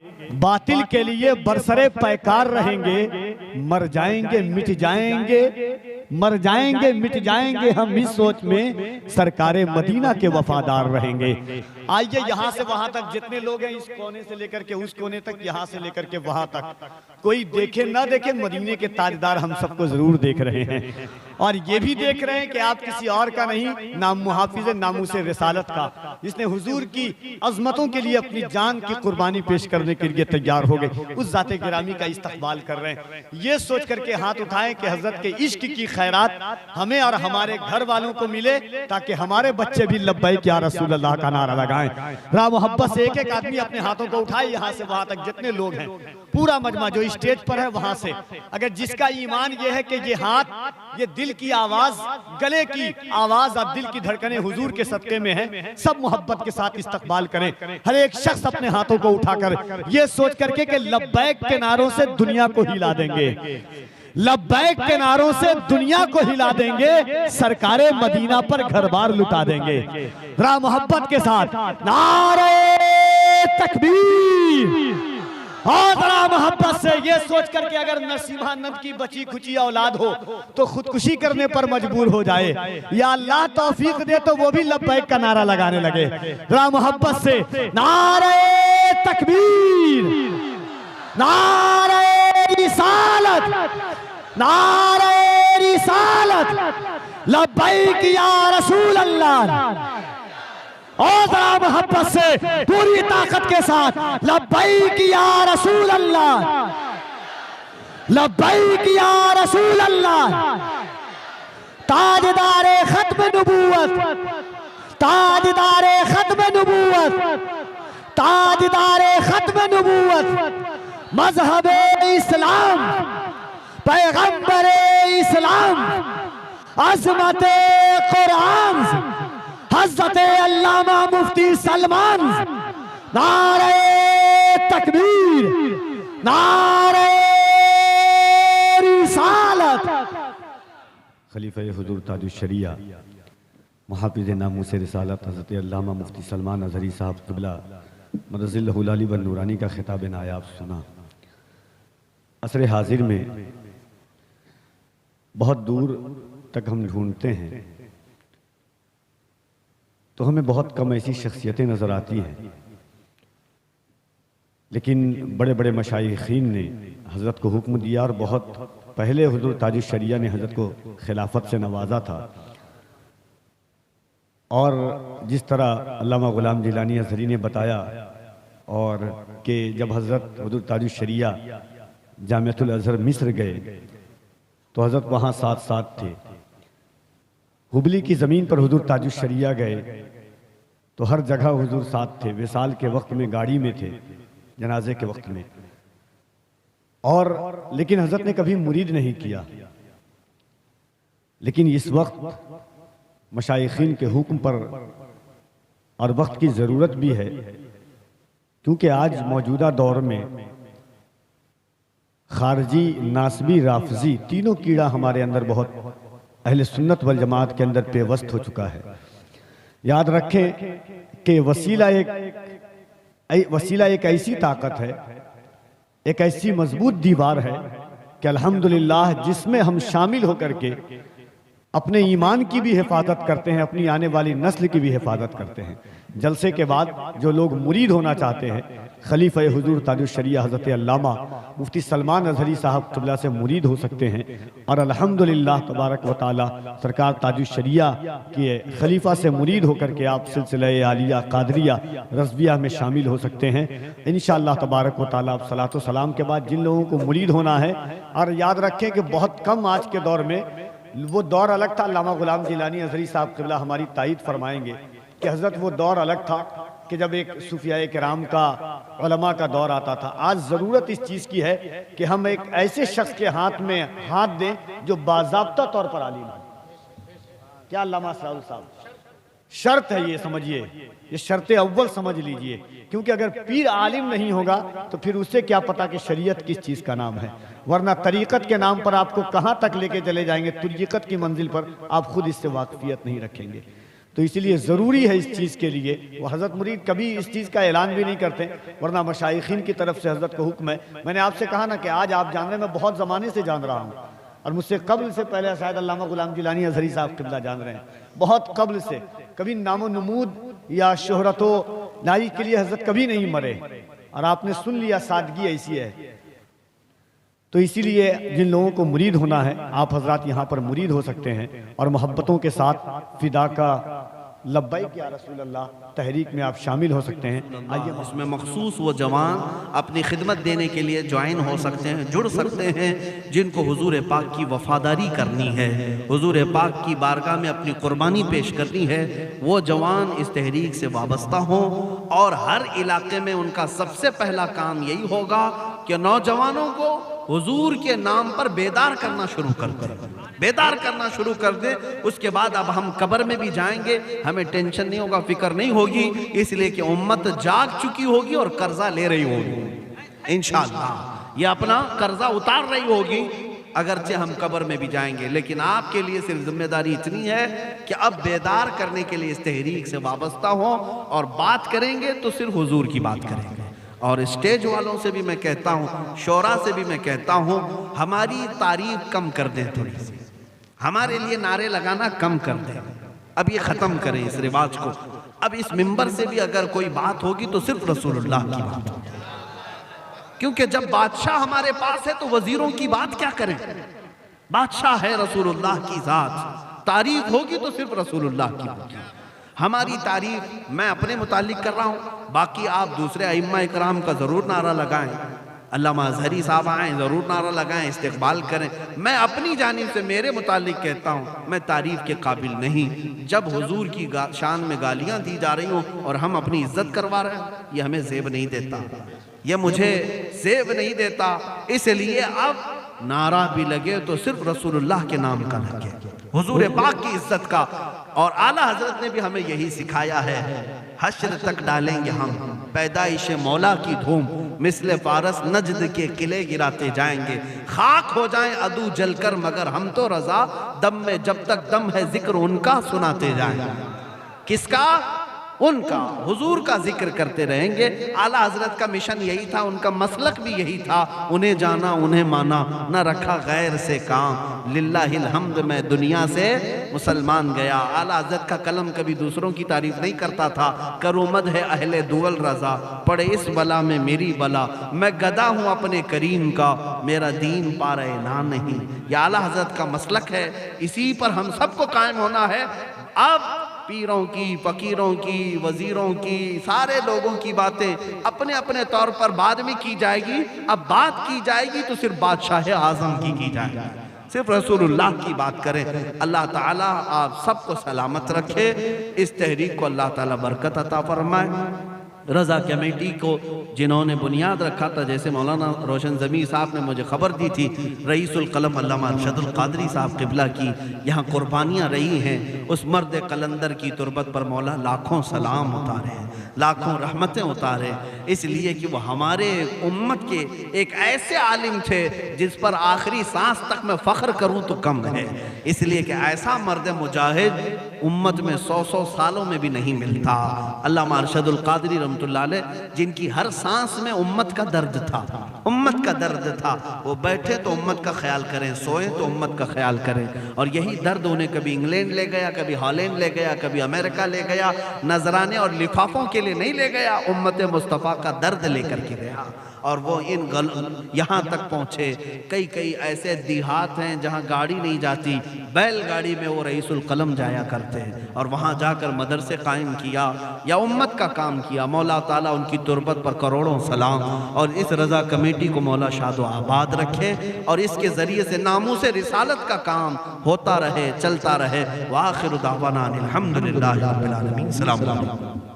बातिल के लिए बरसरे पैकार रहेंगे, मर जाएंगे मिट जाएंगे, मर जाएंगे मिट जाएंगे हम इस सोच में सरकारे मदीना के वफादार रहेंगे। आइए यहाँ से वहां तक जितने लोग हैं, इस कोने से लेकर के उस कोने तक, यहाँ से लेकर के वहां तक, कोई देखे ना देखे मदीने के ताजदार हम सबको जरूर देख रहे हैं। और ये भी देख रहे हैं कि आप किसी और का नहीं, नाम मुहाफिज नामूस रिसालत का, जिसने हुजूर की अजमतों के लिए अपनी जान की कुर्बानी पेश करने के लिए तैयार हो गए, उस जाते गिरामी का इस्तकबाल कर रहे हैं। ये सोच करके हाथ उठाएं कि हजरत के इश्क की खैरात हमें और हमारे घर वालों को मिले, ताकि हमारे बच्चे भी लब्बैक या रसूल अल्लाह का नारा लगाएं। रा मोहब्बत से एक एक आदमी अपने हाथों को उठाए, यहाँ से वहां तक जितने लोग हैं, पूरा मजमा जो स्टेज पर है वहां से, अगर जिसका ईमान ये है कि ये हाथ, ये दिल की आवाज, गले की आवाज और दिल की धड़कनें हुजूर के सदके में है, सब मोहब्बत के साथ इस्तकबाल करें। हर एक शख्स अपने हाथों को उठाकर ये सोच करके कि लब्बैक के नारों से दुनिया को हिला देंगे, लब्बैक के नारों से दुनिया को हिला देंगे, सरकारे मदीना पर घर बार लुटा देंगे। रा मोहब्बत के साथ नारे तकबीर, और बड़ा मोहब्बत से ये सोच करके अगर नसीमानंद की बची खुची औलाद हो तो खुदकुशी करने पर मजबूर हो जाए, या अल्लाह तौफीक दे तो वो भी लब्बैक का नारा लगाने लगे। बड़ा मोहब्बत से नारे तकबीर, नारे रिसालत, नारे रिसालत, लब्बैक या रसूल अल्लाह। और जरा मोहब्बत से पूरी ताकत के साथ लब्बैक या रसूल अल्लाह, लब्बैक या रसूल अल्लाह। ताजदारे खत्म नबूवत, ताजदारे खत्म नबूवत, ताजदारे खत्म नबूवत, मजहबे इस्लाम, पैगंबरे इस्लाम, अज़मते कुरान, हज़रत अल्लामा मुफ्ती सलमान। नारे तकबीर, नारे रिसालत। खलीफा हुजूर ताजुश शरिया मुहाफिज़ नामूस रिसालत हज़रत अल्लामा मुफ्ती सलमान अज़हरी साहब क़िबला मदज़िल्लहुल आली व नूरानी का खिताब नायाब सुना। असर हाजिर में बहुत दूर तक हम ढूंढते हैं तो हमें बहुत कम ऐसी शख्सियतें नज़र आती हैं, लेकिन बड़े बड़े मशाइखीन ने हज़रत को हुक्म दिया, और बहुत पहले हुज़ूर ताजुश शरिया ने हज़रत को खिलाफत से नवाजा था। और जिस तरह अल्लामा ग़ुलाम जिलानी अज़हरी ने बताया, और कि जब हज़रत हुज़ूर ताजुश शरिया जामिअतुल अज़हर मिस्र गए तो हज़रत वहाँ साथ साथ थे। हुबली की ज़मीन पर हुज़ूर ताजुश शरिया गए तो हर जगह हुज़ूर साथ थे। विसाल के वक्त में गाड़ी में थे, जनाजे के वक्त में, और लेकिन हज़रत ने कभी मुरीद नहीं किया। लेकिन इस वक्त मशाइखीन के हुक्म पर और वक्त की ज़रूरत भी है, क्योंकि आज मौजूदा दौर में खारजी, नासबी, राफजी तीनों कीड़ा हमारे अंदर बहुत अहले सुन्नत वल जमात के अंदर पेवस्त हो चुका है। याद रखें कि वसीला एक ऐसी ताकत है, एक ऐसी मजबूत दीवार है कि अल्हम्दुलिल्लाह जिसमें हम शामिल होकर के अपने ईमान की भी हिफाजत करते हैं, अपनी आने वाली नस्ल की भी हिफाजत करते हैं। जलसे के बाद जो लोग मुरीद होना चाहते हैं, खलीफा हुजूर ताजुश शरिया हज़रत अल्लामा मुफ्ती सलमान अज़हरी साहब क़िबला से मुरीद हो सकते हैं, और अल्हम्दुलिल्लाह तबारक व तआला सरकार ताजुश शरिया के खलीफा से मुरीद होकर के आप सिलसिला आलिया, कादरिया, रज़विया में शामिल हो सकते हैं इंशाअल्लाह तबारक व तआला। आप सलातो व सलाम के बाद जिन लोगों को मुरीद होना है, और याद रखें कि बहुत कम आज के दौर में, वो दौर अलग था। अल्लामा ग़ुलाम जिलानी अज़हरी साहब क़िबला हमारी तायीद फरमाएंगे कि हज़रत वो दौर अलग था कि जब एक सूफिया किराम का, उलमा का दौर आता था। आज ज़रूरत इस चीज़ की है कि हम एक ऐसे शख्स के हाथ में हाथ दें जो बाज़ाब्ता तौर पर आलिम है। क्या अल्लामा साहुल साहब, शर्त है ये, समझिए, ये शर्त अव्वल समझ लीजिए, क्योंकि अगर पीर आलिम नहीं होगा तो फिर उससे क्या पता कि शरीयत किस चीज़ का नाम है, वरना तरीक़त के नाम पर आपको कहाँ तक लेके चले जाएंगे, तरीक़त की मंजिल पर आप खुद इससे वाकफियत नहीं रखेंगे। तो इसीलिए ज़रूरी है इस चीज़ के लिए। वो हज़रत मुरीद कभी इस चीज़ का ऐलान भी नहीं करते, वरना मशाइखीन की तरफ से हज़रत का हुक्म है। मैंने आपसे कहा ना कि आज आप जान रहे हैं, मैं बहुत ज़माने से जान रहा हूँ, और मुझसे कब्ल से पहले शायद अल्लामा गुलाम जिलानी अज़हरी साहब क़िबला जान रहे हैं, बहुत कब्ल से। कभी नामो नमूद या शोहरतो लाई के लिए हज़रत कभी नहीं मरे, और आपने सुन लिया सादगी ऐसी है। तो इसीलिए जिन लोगों को मुरीद होना है, आप हजरात यहाँ पर मुरीद हो सकते हैं और मोहब्बतों के साथ फिदा का लब्बैक या रसूल अल्लाह तहरीक में आप शामिल हो सकते हैं। आइए, इसमें मखसूस वो जवान अपनी खिदमत देने के लिए ज्वाइन हो सकते हैं, जुड़ सकते हैं, जिनको हुजूर पाक की वफादारी करनी है, हुजूर पाक की बारगाह में अपनी कुर्बानी पेश करनी है। वो जवान इस तहरीक से वाबस्ता हों, और हर इलाके में उनका सबसे पहला काम यही होगा कि नौजवानों को हुजूर के नाम पर बेदार करना शुरू कर दें, बेदार करना शुरू कर दे। उसके बाद अब हम कब्र में भी जाएंगे, हमें टेंशन नहीं होगा, फिक्र नहीं होगी, इसलिए कि उम्मत जाग चुकी होगी और कर्जा ले रही होगी। इंशाअल्लाह ये अपना कर्जा उतार रही होगी, अगरचे हम कब्र में भी जाएंगे। लेकिन आपके लिए सिर्फ जिम्मेदारी इतनी है कि अब बेदार करने के लिए इस तहरीक से वाबस्ता हो, और बात करेंगे तो सिर्फ हुजूर की बात करेंगे। और स्टेज वालों से भी मैं कहता हूँ, शोरा से भी मैं कहता हूँ, हमारी तारीफ कम कर दें, थोड़ी सी हमारे लिए नारे लगाना कम कर दें। अब ये ख़त्म करें इस रिवाज को। अब इस मिंबर से भी अगर कोई बात होगी तो सिर्फ रसूलुल्लाह की बात होगी, क्योंकि जब बादशाह हमारे पास है तो वजीरों की बात क्या करें। बादशाह है रसूलुल्लाह की ज़ात, तारीफ होगी तो सिर्फ रसूलुल्लाह की होगी। हमारी तारीफ मैं अपने मुतालिक कर रहा हूँ, बाकी आप दूसरे अइम्मा इकराम का ज़रूर नारा लगाएं, अल्लामा अज़हरी साहब आएँ ज़रूर नारा लगाएं, इस्तिक़बाल करें। मैं अपनी जानिब से मेरे मुतालिक कहता हूँ, मैं तारीफ़ के काबिल नहीं। जब हुजूर की शान में गालियाँ दी जा रही हों और हम अपनी इज्जत करवा रहे हैं, ये हमें ज़ेब नहीं देता, ये मुझे ज़ेब नहीं देता। इसलिए अब नारा भी लगे तो सिर्फ रसूलुल्लाह के नाम का लगे, हुजूर पाक की इज्जत का। और आला हजरत ने भी हमें यही सिखाया है, हश्र तक डालेंगे हम पैदाइश मौला की धूम, मिसले फारस नजद के किले गिराते जाएंगे, खाक हो जाएं अदू जलकर मगर हम तो रजा, दम में जब तक दम है जिक्र उनका सुनाते जाएंगे। किसका? उनका, हुजूर का जिक्र करते रहेंगे। आला हजरत का मिशन यही था, उनका मसलक भी यही था, उन्हें जाना उन्हें माना, न रखा गैर से काम, लिल्लाहिल हम्द मैं दुनिया से मुसलमान गया। आला हजरत का कलम कभी दूसरों की तारीफ नहीं करता था, करोमद है अहले दुअल रजा, पड़े इस बला में मेरी बला, मैं गदा हूँ अपने करीम का, मेरा दीन पारे ना नहीं। ये आला हजरत का मसलक है, इसी पर हम सबको कायम होना है। अब पीरों की, फकीरों की, वजीरों की, सारे लोगों की बातें अपने अपने तौर पर बाद में की जाएगी। अब बात की जाएगी तो सिर्फ बादशाह आज़म की जाएगी, सिर्फ रसूलुल्लाह की बात करें। अल्लाह ताला आप सबको सलामत रखे, इस तहरीक को अल्लाह ताला बरकत अता फरमाए। रज़ा कमेटी को जिन्होंने बुनियाद रखा था, जैसे मौलाना रोशन ज़मी साहब ने मुझे ख़बर दी थी, रईसुल क़लम अल्लामा अरशदुल क़ादरी साहब क़िबला की यहाँ कुर्बानियाँ रही हैं, उस मर्द कलंदर की तुरबत पर मौला लाखों सलाम उतारे, लाखों रहमतें उतारे, इसलिए कि वो हमारे उम्मत के एक ऐसे आलिम थे जिस पर आखिरी सांस तक मैं फ़ख्र करूँ तो कम है। इसलिए कि ऐसा मर्द मुजाहिद उम्मत में 100 सालों में भी नहीं मिलता। अल्लामा अरशदुल क़ादरी रहमतुल्लाह अलैह, जिनकी हर सांस में उम्मत का दर्द था, उम्मत का दर्द था। वो बैठे तो उम्मत का ख्याल करें, सोए तो उम्मत का ख्याल करें, और यही दर्द उन्हें कभी इंग्लैंड ले गया, कभी हॉलैंड ले गया, कभी अमेरिका ले गया, नजराने और लिफाफों के लिए नहीं ले गया, उम्मत मुस्तफ़ा का दर्द लेकर के गया। और वो यहाँ तक पहुँचे। कई कई ऐसे देहात हैं जहाँ गाड़ी नहीं जाती, बैलगाड़ी में वो रईसुल कलम जाया करते हैं, और वहाँ जाकर मदरसे कायम किया या उम्मत का काम किया। मौला ताला उनकी तुरबत पर करोड़ों सलाम, और इस रज़ा कमेटी को मौला शादो आबाद रखे, और इसके ज़रिए से नामूस रिसालत का काम होता रहे, चलता रहे। व आखिर दावाना अनिल हम्दुलिल्लाहि रब्बिल आलमीन। सलाम अलैकुम।